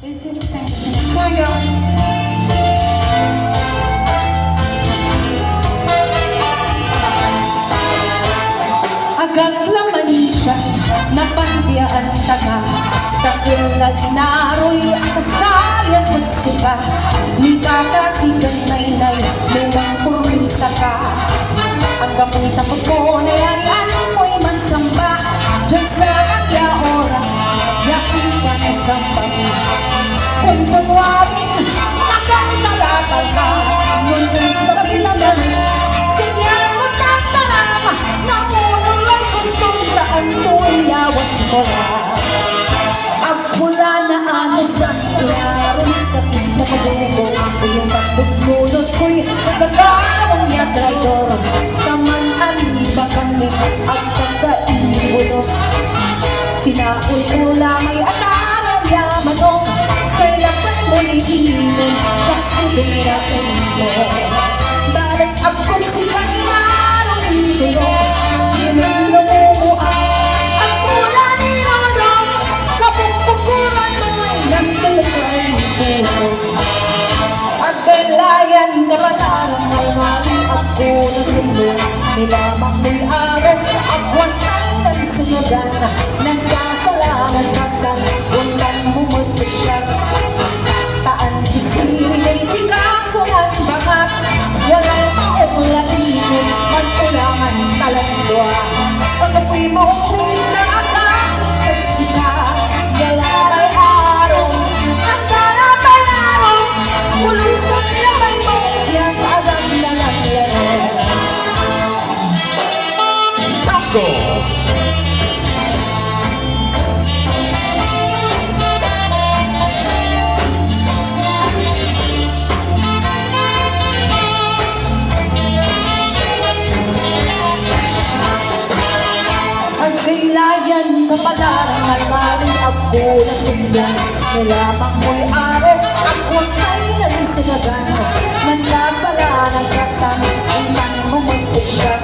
Resistance. Sayo. Agad laman siya, napandiyaan taga. Kakulad na aroy, kasali at magsuka. Ni kakasigang nainay, lumang purmisa ka. Ang gamoy takot ko, nayarian mo'y mansamba. Diyan sa kanya oras, yakin ka na samba. Kung kunwarin, magandalagal ka. Ngunit sa bilaman, sinyan mo tatarama. Naunang ay gustong daan mo'y lawas ko na. Ang pula na ano sa klaron sa pinakadugo. Iyong pagdugulot ko'y nagagawang niya traidor. Kaman-aliba kami at pagkaibulos. Sinaul ulamay at alam yaman o sa'y lapan mo niinin sakso dumiratin mo. Dalit apkot si kanarong itulo. Ginilo mo ang pula ni Roro. Kapugpukuran mo'y nagtulukay puso. At kailayan karalarang malamang ako na sundo. Nilamang mo'y araw at wantay ng sunugan. Nagkasalanan kagdan, walang bumagpasya. Taan kisiri ay sikaso ng bangat. Walang maong labihin, magkulangan talandwa. Pag ako'y maungin na agad, at sika, galamay araw. At galamay araw, pulusot na may mawiyang agad na langyan. Taco! Kailayan kapalaran nagaling ako na sundan. Nilamang mo'y araw, ako ay nalisunagan. Nanlasalanan katan, ang tanong mo magpusyan.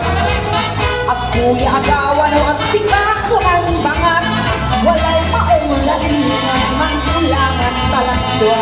Ako'y agawan o ang sikaso ng bangat. Walay maong lalingan, mangkulangan talandwa.